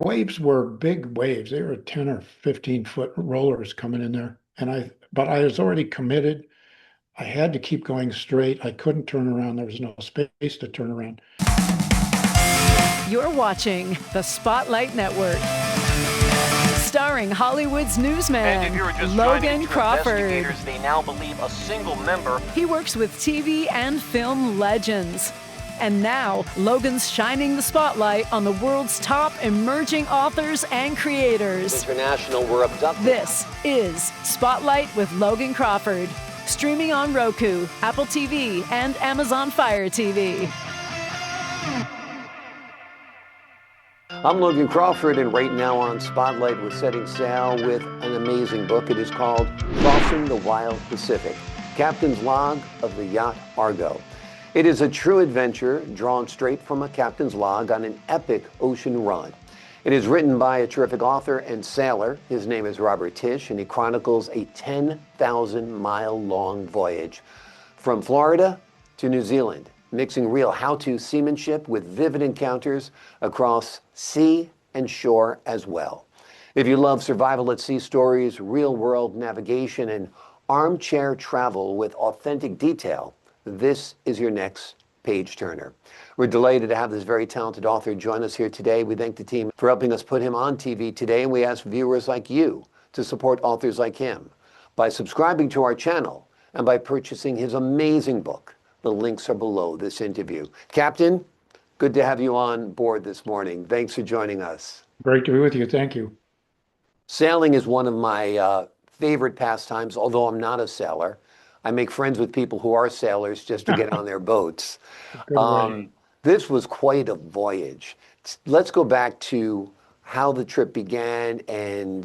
waves were big waves. They were 10 or 15-foot rollers coming in there. But I was already committed. I had to keep going straight. I couldn't turn around. There was no space to turn around. You're watching the Spotlight Network, starring Hollywood's newsman, And if you're just Logan to Crawford. investigators, they now believe a single member. He works with TV and film legends. And now, Logan's shining the spotlight on the world's top emerging authors and creators. International were abducted. This is Spotlight with Logan Crawford, streaming on Roku, Apple TV, and Amazon Fire TV. I'm Logan Crawford, and right now on Spotlight, we're setting sail with an amazing book. It is called Crossing the Wild Pacific, Captain's Log of the Yacht Argo. It is a true adventure drawn straight from a captain's log on an epic ocean run. It is written by a terrific author and sailor. His name is Robert Tisch, and he chronicles a 10,000-mile-long voyage from Florida to New Zealand, mixing real how-to seamanship with vivid encounters across sea and shore as well. If you love survival at sea stories, real-world navigation, and armchair travel with authentic detail, this is your next page turner. We're delighted to have this very talented author join us here today. We thank the team for helping us put him on TV today, and we ask viewers like you to support authors like him by subscribing to our channel and by purchasing his amazing book. The links are below this interview. Captain, good to have you on board this morning. Thanks for joining us. Great to be with you. Thank you. Sailing is one of my favorite pastimes, although I'm not a sailor. I make friends with people who are sailors just to get on their boats. This was quite a voyage. Let's go back to how the trip began and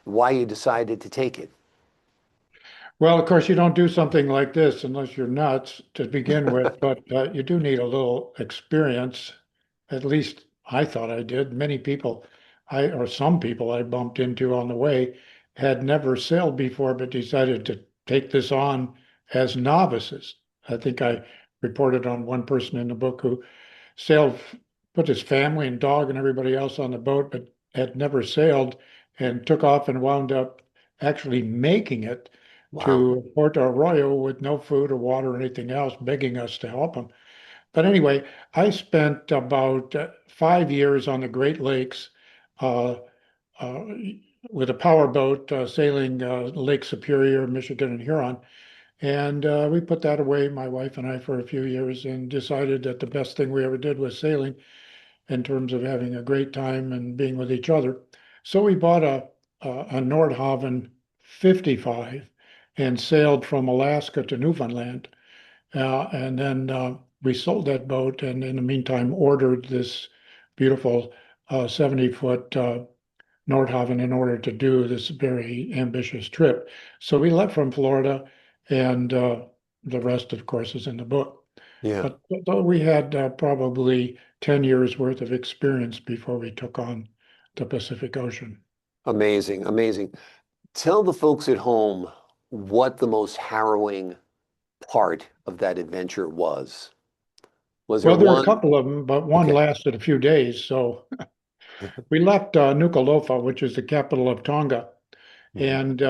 why you decided to take it. Well, of course, you don't do something like this unless you're nuts to begin with, but you do need a little experience. At least I thought I did. Many people, or some people I bumped into on the way, had never sailed before, but decided to take this on as novices. I think I reported on one person in the book who sailed, put his family and dog and everybody else on the boat, but had never sailed and took off and wound up actually making it to Porto Arroyo with no food or water or anything else, begging us to help him. But anyway, I spent about 5 years on the Great Lakes uh, uh, with a powerboat sailing Lake Superior, Michigan, and Huron. And we put that away, my wife and I, for a few years, and decided that the best thing we ever did was sailing in terms of having a great time and being with each other. So we bought a Nordhaven 55 and sailed from Alaska to Newfoundland. And then we sold that boat, and in the meantime ordered this beautiful 70-foot Nordhaven in order to do this very ambitious trip. So we left from Florida, and the rest, of course, is in the book. Yeah. But we had probably 10 years worth of experience before we took on the Pacific Ocean. Amazing, amazing. Tell the folks at home what the most harrowing part of that adventure was. Was there Well, there were a one? couple of them, but one Okay. lasted a few days. So we left Nuku'alofa, which is the capital of Tonga, and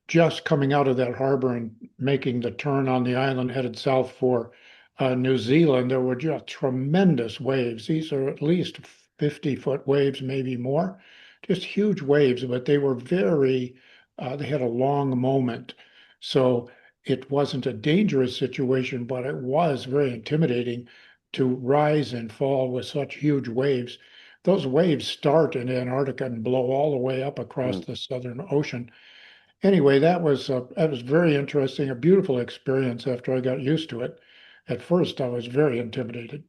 just coming out of that harbor and making the turn on the island headed south for New Zealand, there were just tremendous waves. These are at least 50-foot waves, maybe more, just huge waves, but they were they had a long moment. So it wasn't a dangerous situation, but it was very intimidating to rise and fall with such huge waves. Those waves start in Antarctica and blow all the way up across the Southern Ocean. Anyway, that was very interesting, a beautiful experience after I got used to it. At first, I was very intimidated.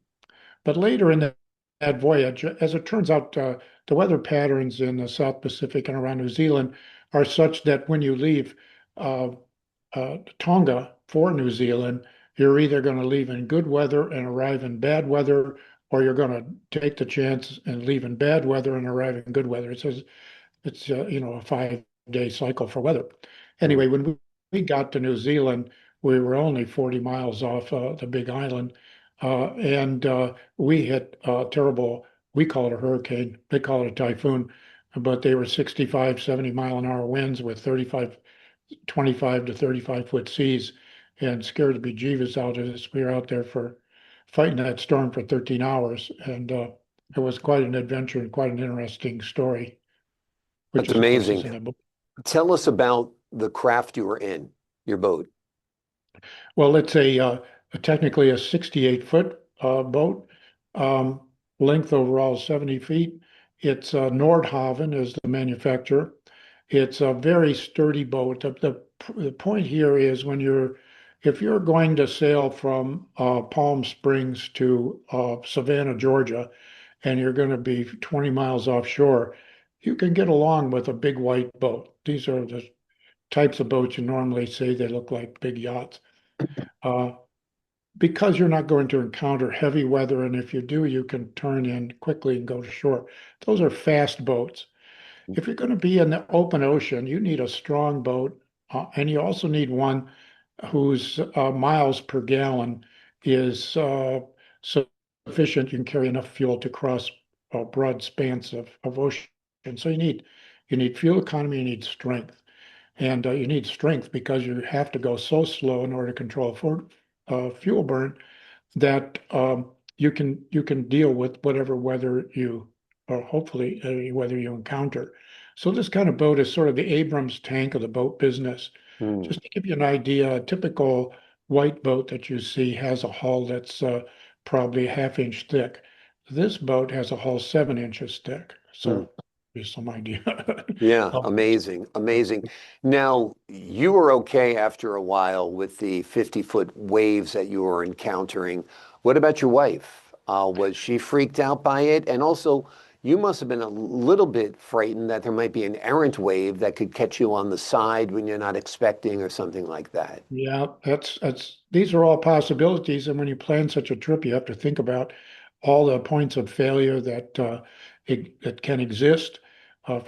But later in that voyage, as it turns out, the weather patterns in the South Pacific and around New Zealand are such that when you leave uh, Tonga for New Zealand, you're either going to leave in good weather and arrive in bad weather, or you're going to take the chance and leave in bad weather and arrive in good weather. It says it's a 5-day cycle for weather. Anyway, when we got to New Zealand, we were only 40 miles off the big island. And we hit terrible, we call it a hurricane, they call it a typhoon, but they were 65, 70-mile-an-hour winds with 25 to 35-foot seas, and scared the bejesus out of us. We were out there for fighting that storm for 13 hours, and it was quite an adventure and quite an interesting story, which That's is, of course, is amazing. in the book. Tell us about the craft you were in, your boat. Well, it's technically a 68-foot boat, um, length overall 70 feet. It's Nordhaven is the manufacturer. It's a very sturdy boat. The point here is if you're going to sail from Palm Springs to Savannah, Georgia, and you're going to be 20 miles offshore, you can get along with a big white boat. These are the types of boats you normally see. They look like big yachts. Uh, because you're not going to encounter heavy weather, and if you do, you can turn in quickly and go to shore. Those are fast boats. If you're going to be in the open ocean, you need a strong boat, and you also need one whose miles per gallon is sufficient. You can carry enough fuel to cross broad spans of ocean. So you need fuel economy, you need strength. And you need strength because you have to go so slow in order to control fuel burn that you can deal with whatever weather or hopefully weather you encounter. So this kind of boat is sort of the Abrams tank of the boat business. Hmm. Just to give you an idea, a typical white boat that you see has a hull that's probably a half-inch thick. This boat has a hull 7 inches thick. Hmm. So there's some idea. Yeah, Um, amazing, amazing. Now, you were okay after a while with the 50-foot waves that you were encountering. What about your wife? Was she freaked out by it? And also, you must have been a little bit frightened that there might be an errant wave that could catch you on the side when you're not expecting or something like that. Yeah, that's these are all possibilities, and when you plan such a trip, you have to think about all the points of failure that can exist.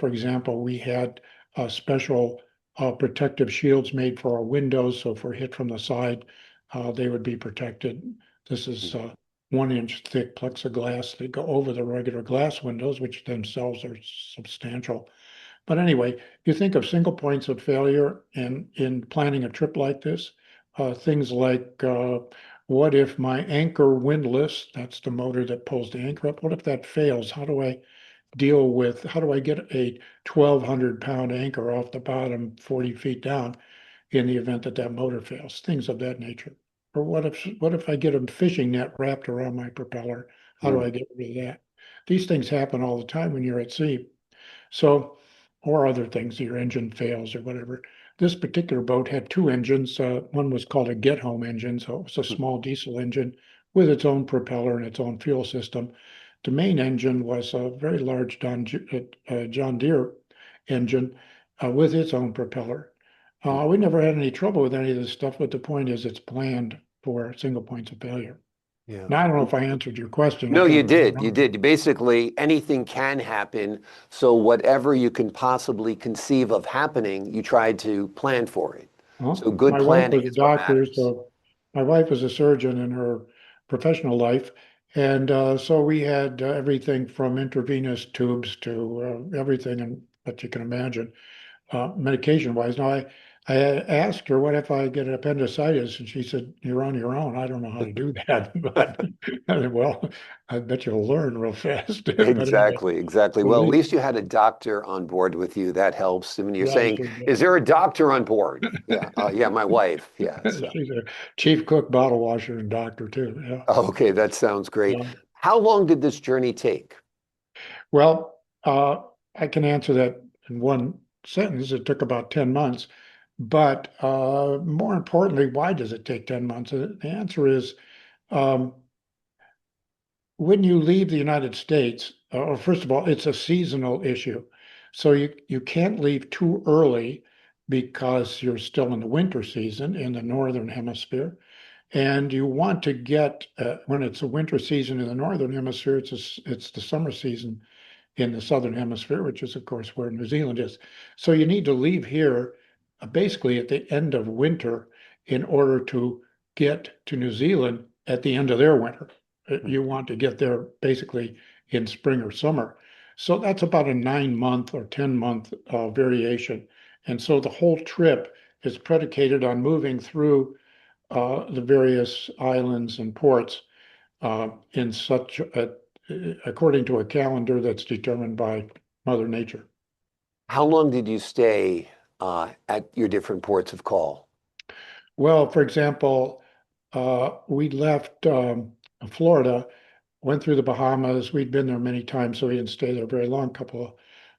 For example, we had special protective shields made for our windows, so if we're hit from the side, they would be protected. This is 1 inch thick plexiglass. They go over the regular glass windows, which themselves are substantial. But anyway, you think of single points of failure in planning a trip like this, things like what if my anchor windlass, that's the motor that pulls the anchor up, what if that fails? How do I get a 1,200-pound anchor off the bottom 40 feet down in the event that that motor fails? Things of that nature. Or what if I get a fishing net wrapped around my propeller? How do Hmm. I get rid of that? These things happen all the time when you're at sea. So, or other things, your engine fails or whatever. This particular boat had two engines. One was called a get home engine, so it was a small diesel engine with its own propeller and its own fuel system. The main engine was a very large John Deere engine with its own propeller. We never had any trouble with any of this stuff, but the point is it's planned for single points of failure. Yeah. Now, I don't know if I answered your question. I No, you covered a did. lot You of it. did. Basically, anything can happen. So whatever you can possibly conceive of happening, you try to plan for it. So Well, good my wife planning was a is what doctor, matters. so my wife was a surgeon in her professional life. And so we had everything from intravenous tubes to everything that you can imagine, medication wise. Now, I asked her, what if I get appendicitis? And she said, you're on your own. I don't know how to do that. But I said, well, I bet you'll learn real fast. But anyway, Exactly, exactly. so Well, at they, least you had a doctor on board with you. That helps. I mean, you're yeah, I saying, sure is there a doctor on board? Yeah, yeah, my wife. Yeah. did. So, She's a chief cook, bottle washer, and doctor too. Yeah. okay, that sounds great. Yeah. How long did this journey take? Well, I can answer that in one sentence. It took about 10 months. But more importantly, why does it take 10 months? The answer is um, when you leave the United States, or first of all, it's a seasonal issue. So you can't leave too early because you're still in the winter season in the northern hemisphere. And you want to get, when it's a winter season in the northern hemisphere, it's the summer season in the southern hemisphere, which is, of course, where New Zealand is. So you need to leave here basically at the end of winter in order to get to New Zealand at the end of their winter. You want to get there basically in spring or summer. So that's about a 9 month or 10 month variation. And so the whole trip is predicated on moving through the various islands and ports in such a, according to a calendar that's determined by Mother Nature. How long did you stay at your different ports of call? Well, for example, we left Florida, went through the Bahamas. We'd been there many times, so we didn't stay there very long,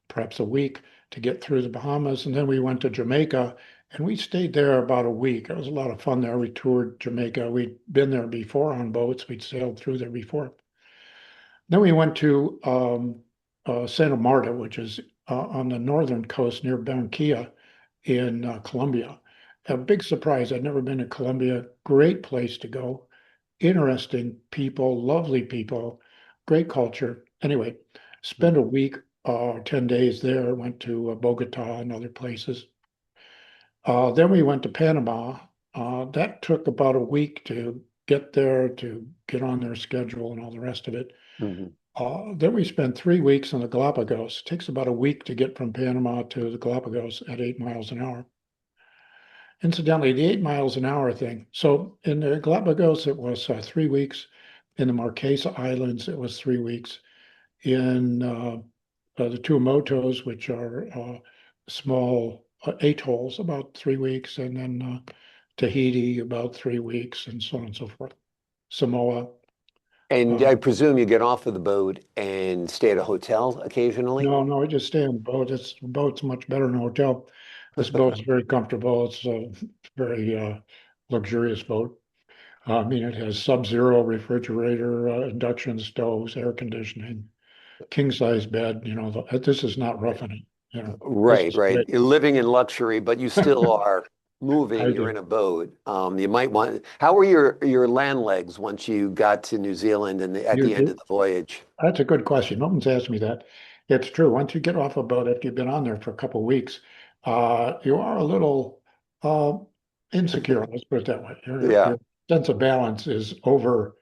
perhaps a week to get through the Bahamas. And then we went to Jamaica and we stayed there about a week. It was a lot of fun there. We toured Jamaica. We'd been there before on boats. We'd sailed through there before. Then we went to Santa Marta, which is on the northern coast near Barranquilla in Colombia. A big surprise. I'd never been to Colombia. Great place to go. Interesting people, lovely people, great culture. Anyway, spent a week or 10 days there, went to Bogota and other places. Then we went to Panama. That took about a week to get there, to get on their schedule and all the rest of it. Mhm. Then we spent 3 weeks on the Galapagos. It takes about a week to get from Panama to the Galapagos at 8 miles an hour. Incidentally, the 8 miles an hour thing. So in the Galapagos, it was 3 weeks. In the Marquesa Islands, it was 3 weeks. In the Tuamotus, which are small atolls, about 3 weeks. And then Tahiti, about 3 weeks, and so on and so forth. Samoa. And I presume you get off of the boat and stay at a hotel occasionally? No, I just stay on the boat. The boat's much better than a hotel. This boat's very comfortable. It's a very luxurious boat. I mean, it has sub-zero refrigerator, induction stoves, air conditioning, king-size bed. This is not roughing it. This Right, is right. great. You're living in luxury, but you still are moving. I You're do. in a boat. You might want. How were your land legs once you got to New Zealand and at You the end do. of the voyage? That's a good question. No one's asked me that. It's true. Once you get off a boat, after you've been on there for a couple of weeks, you are a little uh, insecure. Let's put it that way. Yeah. Your sense of balance is over.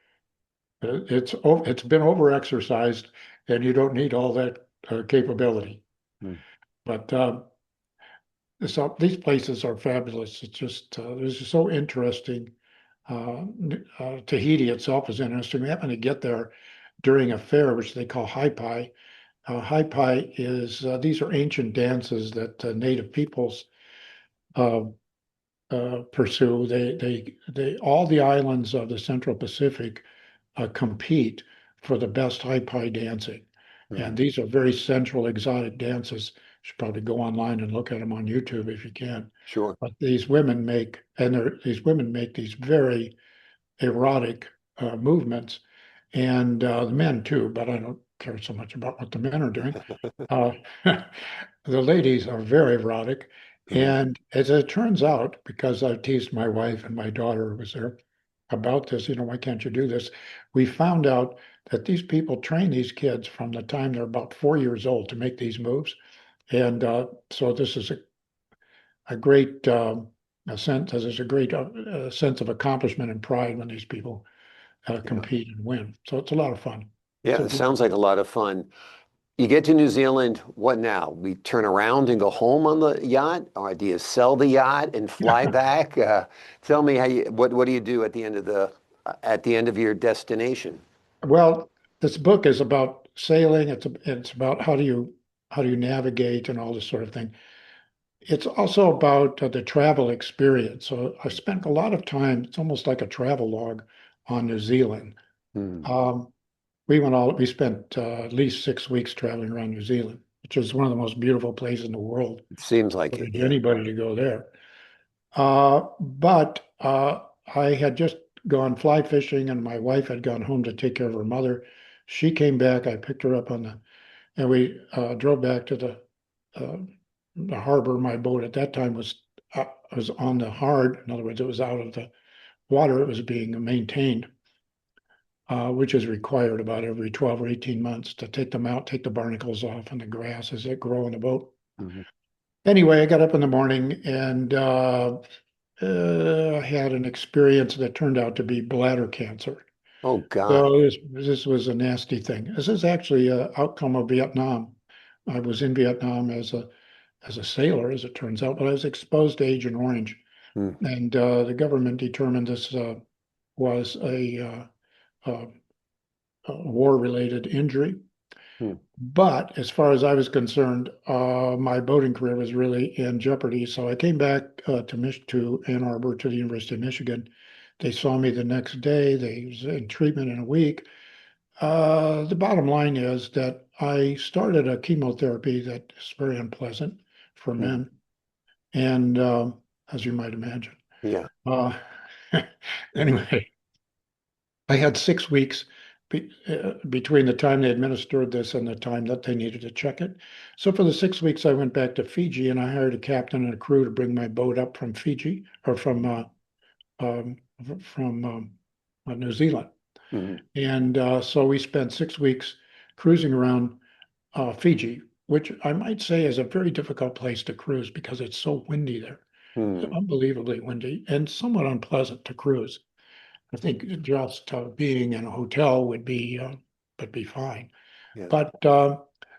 It's been over exercised, and you don't need all that capability. Hmm. But so these places are fabulous. It's just so interesting. Tahiti itself is interesting. We happen to get there during a fair, which they call Haipai. Haipai is these are ancient dances that native peoples uh, pursue. They all the islands of the Central Pacific compete for the best Haipai dancing, Mhm. and these are very central exotic dances. You should probably go online and look at them on YouTube if you can. Sure. But these women make, these women make these very erotic movements, and the men too, but I don't care so much about what the men are doing. Uh, the ladies are very erotic. Mhm. And as it turns out, because I teased my wife and my daughter who was there about this, why can't you do this? We found out that these people train these kids from the time they're about 4 years old to make these moves. And so this is a great there's a great sense of accomplishment and pride when these people Yeah. compete and win. So it's a lot of fun. It's Yeah, a it sounds like a lot of fun. You get to New Zealand, what now? We turn around and go home on the yacht, or do you sell the yacht and fly back? Tell me what do you do at the end of your destination? well, this book is about sailing. It's about how do you navigate and all this sort of thing. It's also about the travel experience. So I spent a lot of time. It's almost like a travel log on New Zealand. Hmm. Um, we spent at least 6 weeks traveling around New Zealand, which is one of the most beautiful places in the world. It seems like it, Encourage yeah. anybody to go there. But I had just gone fly fishing, and my wife had gone home to take care of her mother. She came back. I picked her up and we drove back to uh, the harbor. My boat at that time was on the hard. In other words, it was out of the water. It was being maintained, which is required about every 12 or 18 months to take them out, take the barnacles off and the grasses that grow in the boat. Mhm. Anyway, I got up in the morning and I had an experience that turned out to be bladder cancer. Oh God. So this was a nasty thing. This is actually an outcome of Vietnam. I was in Vietnam as a sailor, as it turns out, but I was exposed to Agent Orange, Hmm. and the government determined this was a war-related injury. Hmm. But as far as I was concerned, my boating career was really in jeopardy. So I came back to Ann Arbor to the University of Michigan. They saw me the next day. They was in treatment in a week. The bottom line is that I started a chemotherapy that is very unpleasant for Hmm. men, and as you might imagine. Yeah. Uh, anyway, I had 6 weeks between the time they administered this and the time that they needed to check it. So for the 6 weeks, I went back to Fiji and I hired a captain and a crew to bring my boat up from Fiji or um, from New Zealand. Hmm. And so we spent 6 weeks cruising around Fiji, which I might say is a very difficult place to cruise because it's so windy there. It's Hmm. unbelievably windy and somewhat unpleasant to cruise. I think just being in a hotel would be fine. Yeah. But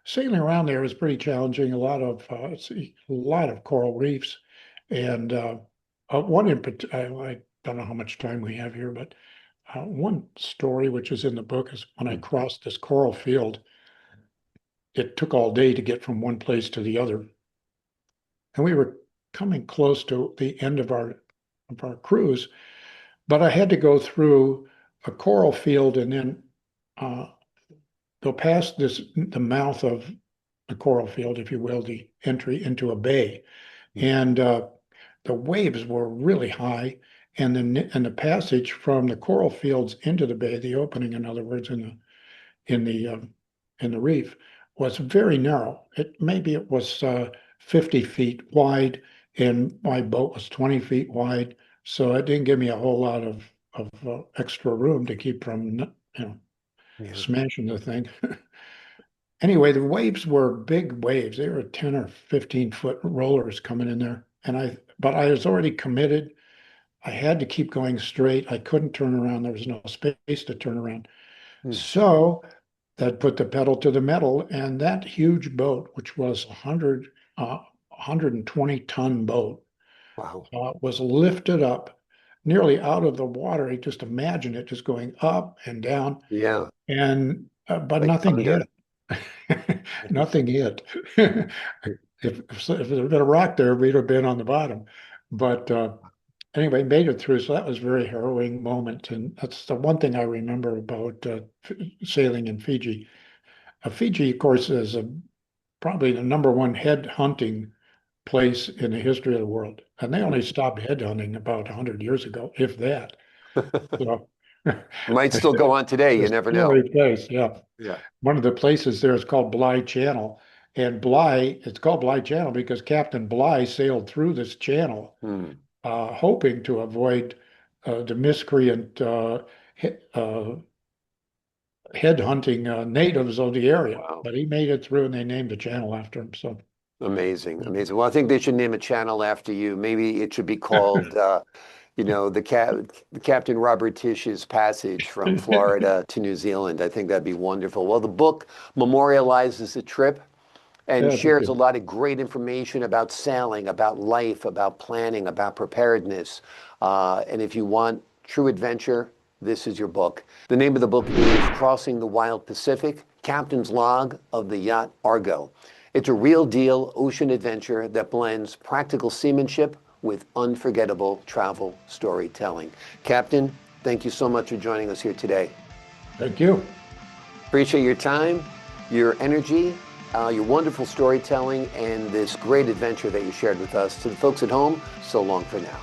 sailing around there is pretty challenging. A lot of coral reefs, and one in I don't know how much time we have here, but one story which is in the book is when I Hmm. crossed this coral field. It took all day to get from one place to the other, and we were coming close to the end of our cruise, but I had to go through a coral field and then uh, go past the mouth of the coral field, if you will, the entry into a bay. Hmm. And the waves were really high, and the passage from the coral fields into the bay, the opening, in other words, in the um, in the reef, was very narrow. It was 50 feet wide, and my boat was 20 feet wide, so it didn't give me a whole lot of extra room to keep from Yeah. smashing the thing. Anyway, the waves were big waves. They were 10 or 15-foot rollers coming in there. But I was already committed. I had to keep going straight. I couldn't turn around. There was no space to turn around. Hmm. So that put the pedal to the metal. And that huge boat, which was 120-ton boat, Wow. was lifted up nearly out of the water. You just imagine it just going up and down. Yeah. And but Like nothing thunder. hit. Nothing hit. If there had been a rock there, we'd have been on the bottom. But anyway, made it through. So that was a very harrowing moment, and that's the one thing I remember about sailing in Fiji. Fiji, of course, is probably the number one head hunting place in the history of the world, and they only stopped head hunting about 100 years ago, if that. So Might still go on today. You it's never still know. a place, yeah. Yeah. One of the places there is called Bly Channel. And it's called Bly Channel because Captain Bly sailed through this channel, Hmm. hoping to avoid the miscreant headhunting natives of the area. Wow. But he made it through and they named the channel after him. So, Amazing. Amazing. Well, I think they should name a channel after you. Maybe it should be called, the Captain Robert Tisch's passage from Florida to New Zealand. I think that'd be wonderful. Well, the book memorializes the trip and yeah, thank shares a you. lot of great information about sailing, about life, about planning, about preparedness. And if you want true adventure, this is your book. The name of the book is Crossing the Wild Pacific, Captain's Log of the Yacht Argo. It's a real deal ocean adventure that blends practical seamanship with unforgettable travel storytelling. Captain, thank you so much for joining us here today. Thank you. Appreciate your time, your energy, your wonderful storytelling, and this great adventure that you shared with us. To the folks at home, so long for now.